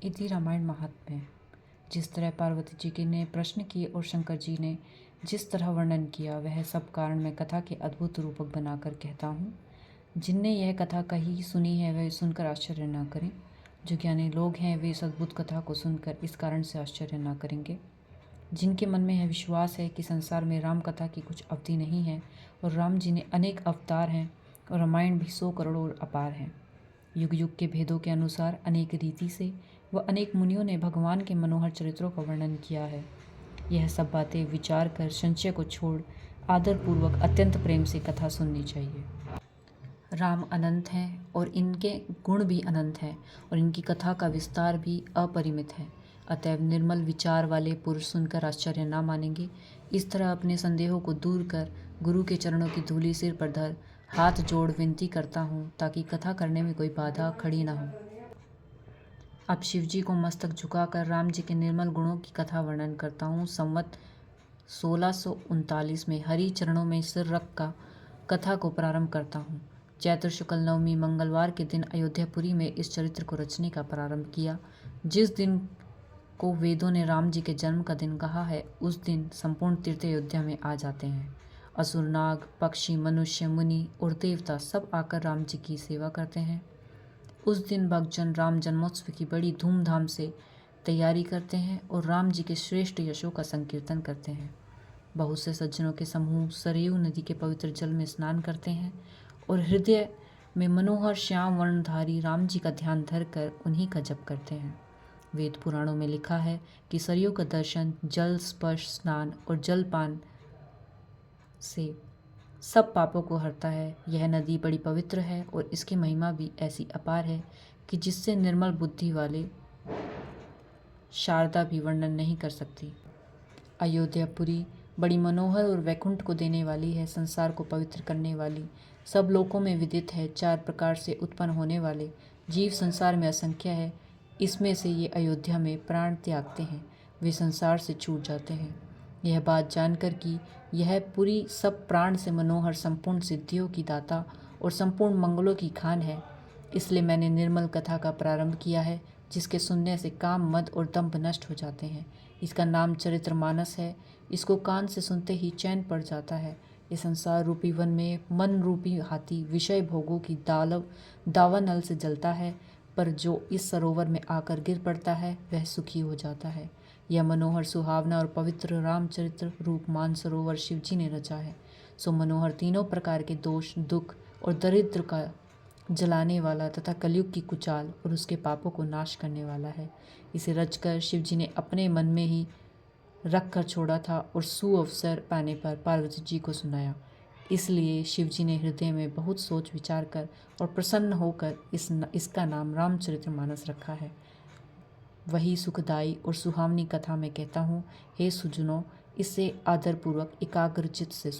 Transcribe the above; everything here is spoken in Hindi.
इति रामायण महात्म्य। जिस तरह पार्वती जी की ने प्रश्न किए और शंकर जी ने जिस तरह वर्णन किया, वह सब कारण मैं कथा के अद्भुत रूपक बनाकर कहता हूँ। जिनने यह कथा कही सुनी है, वह सुनकर आश्चर्य न करें। जो ज्ञानी लोग हैं, वे इस अद्भुत कथा को सुनकर इस कारण से आश्चर्य न करेंगे। जिनके मन में यह विश्वास है कि संसार में राम कथा की कुछ अवधि नहीं है और राम जी ने अनेक अवतार हैं और रामायण भी 100 करोड़ और अपार है। युग युग के भेदों के अनुसार अनेक रीति से व अनेक मुनियों ने भगवान के मनोहर चरित्रों का वर्णन किया है। यह सब बातें विचार कर संशय को छोड़ आदरपूर्वक अत्यंत प्रेम से कथा सुननी चाहिए। राम अनंत हैं और इनके गुण भी अनंत हैं और इनकी कथा का विस्तार भी अपरिमित है। अतएव निर्मल विचार वाले पुरुष सुनकर आश्चर्य न मानेंगे। इस तरह अपने संदेहों को दूर कर गुरु के चरणों की धूलि सिर पर धर हाथ जोड़ विनती करता हूँ, ताकि कथा करने में कोई बाधा खड़ी न हो। अब शिवजी को मस्तक झुकाकर राम जी के निर्मल गुणों की कथा वर्णन करता हूँ। संवत 1639 में हरि चरणों में सिर रख का कथा को प्रारंभ करता हूँ। चैत्र शुक्ल नवमी मंगलवार के दिन अयोध्यापुरी में इस चरित्र को रचने का प्रारंभ किया। जिस दिन को वेदों ने राम जी के जन्म का दिन कहा है, उस दिन संपूर्ण तीर्थ अयोध्या में आ जाते हैं। असुर, नाग, पक्षी, मनुष्य, मुनि और देवता सब आकर राम जी की सेवा करते हैं। उस दिन भक्तजन राम जन्मोत्सव की बड़ी धूमधाम से तैयारी करते हैं और राम जी के श्रेष्ठ यशों का संकीर्तन करते हैं। बहुत से सज्जनों के समूह सरयू नदी के पवित्र जल में स्नान करते हैं और हृदय में मनोहर श्याम वर्णधारी राम जी का ध्यान धरकर उन्हीं का जप करते हैं। वेद पुराणों में लिखा है कि सरयू का दर्शन, जल स्पर्श, स्नान और जलपान से सब पापों को हरता है। यह नदी बड़ी पवित्र है और इसकी महिमा भी ऐसी अपार है कि जिससे निर्मल बुद्धि वाले शारदा भी वर्णन नहीं कर सकती। अयोध्यापुरी बड़ी मनोहर और वैकुंठ को देने वाली है, संसार को पवित्र करने वाली, सब लोकों में विदित है। 4 प्रकार से उत्पन्न होने वाले जीव संसार में असंख्य है। इसमें से ये अयोध्या में प्राण त्यागते हैं, वे संसार से छूट जाते हैं। यह बात जानकर कि यह पुरी सब प्राण से मनोहर, संपूर्ण सिद्धियों की दाता और संपूर्ण मंगलों की खान है, इसलिए मैंने निर्मल कथा का प्रारंभ किया है, जिसके सुनने से काम, मद और दंभ नष्ट हो जाते हैं। इसका नाम चरित्रमानस है। इसको कान से सुनते ही चैन पड़ जाता है। इस संसार रूपी वन में मन रूपी हाथी विषय भोगों की दावानल से जलता है, पर जो इस सरोवर में आकर गिर पड़ता है, वह सुखी हो जाता है। यह मनोहर, सुहावना और पवित्र रामचरित्र रूप मानसरोवर शिवजी ने रचा है। सो मनोहर तीनों प्रकार के दोष, दुख और दरिद्र का जलाने वाला तथा कलयुग की कुचाल और उसके पापों को नाश करने वाला है। इसे रचकर शिवजी ने अपने मन में ही रख कर छोड़ा था और सुअवसर पाने पर पार्वती जी को सुनाया। इसलिए शिवजी ने हृदय में बहुत सोच विचार कर और प्रसन्न होकर इसका नाम रामचरितमानस रखा है। वही सुखदायी और सुहावनी कथा मैं कहता हूँ। हे सुजनों, इसे आदरपूर्वक एकाग्रचित से